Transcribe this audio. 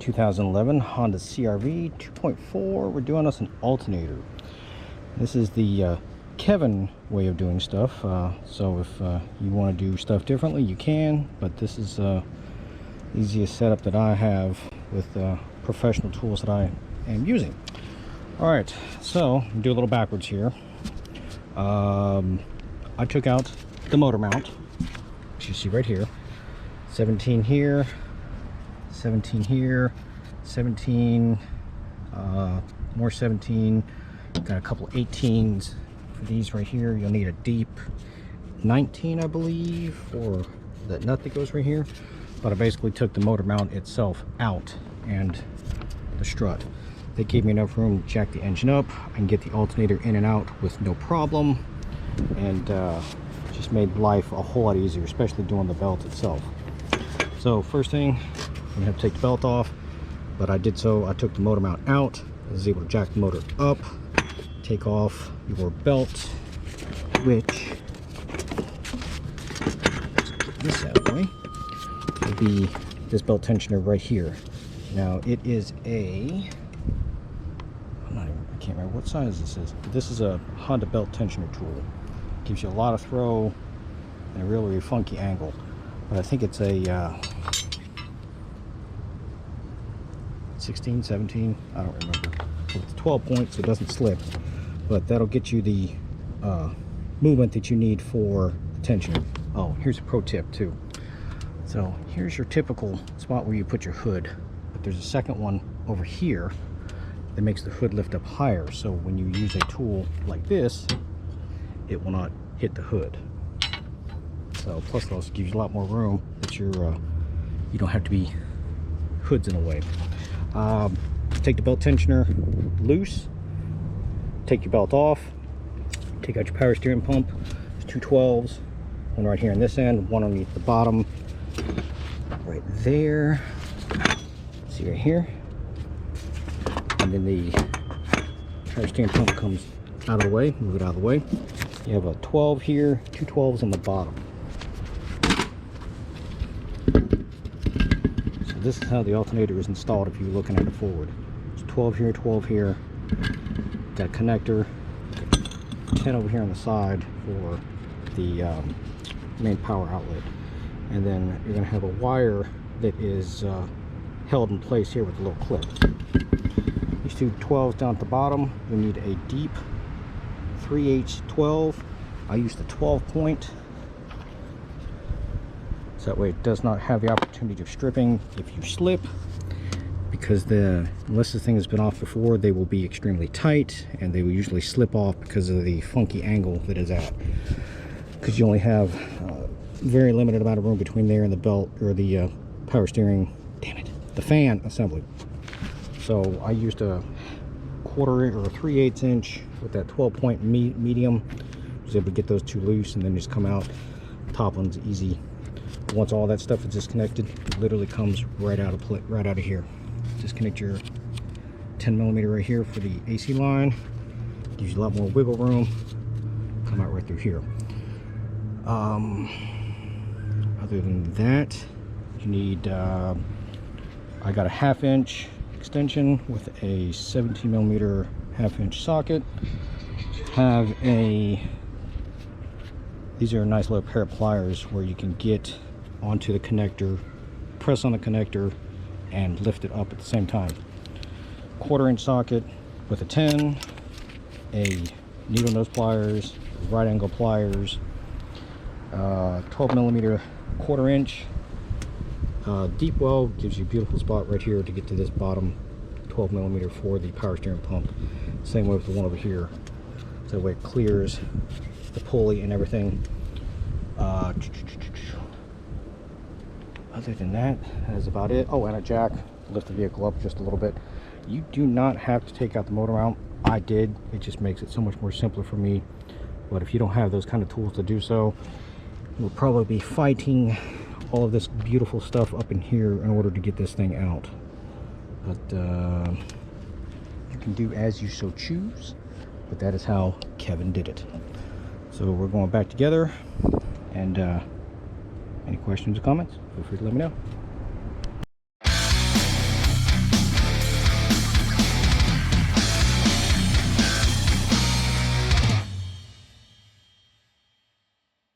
2011 Honda CR-V 2.4. We're doing us an alternator. This is the Kevin way of doing stuff. So if you want to do stuff differently, you can. But this is the easiest setup that I have with professional tools that I am using. All right, so do a little backwards here. I took out the motor mount, which you see right here. 17 here, 17 here, 17, more 17. Got a couple 18s for these right here. You'll need a deep 19, I believe, for the nut that goes right here. But I basically took the motor mount itself out and the strut. They gave me enough room to jack the engine up. I can get the alternator in and out with no problem, and just made life a whole lot easier, especially doing the belt itself. So first thing, I'm gonna have to take the belt off, but I did so. I took the motor mount out. I was able to jack the motor up, take off your belt, which, this out of the way, will be this belt tensioner right here. Now it is a, I can't remember what size this is, but this is a Honda belt tensioner tool. Gives you a lot of throw and a really funky angle. But I think it's a 16, 17, I don't remember. So it's 12 points, so it doesn't slip. But that'll get you the movement that you need for the tensioner. Oh, here's a pro tip too. So here's your typical spot where you put your hood. But there's a second one over here that makes the hood lift up higher. So when you use a tool like this, it will not hit the hood. So plus it also gives you a lot more room that you don't have to be hoods in a way. Take the belt tensioner loose, take your belt off, take out your power steering pump. There's two 12s, one right here on this end, one underneath the bottom right there. See right here. And then the power steering pump comes out of the way, move it out of the way. You have a 12 here, two 12s on the bottom. So this is how the alternator is installed if you're looking at it forward. It's 12 here, 12 here. Got a connector, 10 over here on the side for the main power outlet. And then you're going to have a wire that is held in place here with a little clip. These two 12s down at the bottom, you need a deep 3/8 12. I used the 12 point, so that way it does not have the opportunity of stripping if you slip, because unless the thing has been off before, they will be extremely tight and they will usually slip off because of the funky angle that is at, because you only have very limited amount of room between there and the belt, or the power steering, damn it, the fan assembly. So I used a 1/4 or 3/8 inch with that 12 point medium. I was able to get those two loose and then just come out. Top one's easy. Once all that stuff is disconnected, it literally comes right out of here. Disconnect your 10mm right here for the AC line. Gives you a lot more wiggle room. Come out right through here. Other than that, you need, I got a 1/2 inch extension with a 17mm 1/2 inch socket. Have these are a nice little pair of pliers where you can get onto the connector, press on the connector, and lift it up at the same time. 1/4 inch socket with a 10, a needle nose pliers, right angle pliers, 12mm 1/4 inch. Deep well gives you a beautiful spot right here to get to this bottom 12mm for the power steering pump. Same way with the one over here. So that way it clears the pulley and everything. Other than that, that is about it. Oh, and a jack to lift the vehicle up just a little bit. You do not have to take out the motor mount. I did. It just makes it so much more simpler for me. But if you don't have those kind of tools to do so, you'll probably be fighting all of this beautiful stuff up in here in order to get this thing out. But you can do as you so choose, but that is how Kevin did it. So we're going back together, and any questions or comments, feel free to let me know.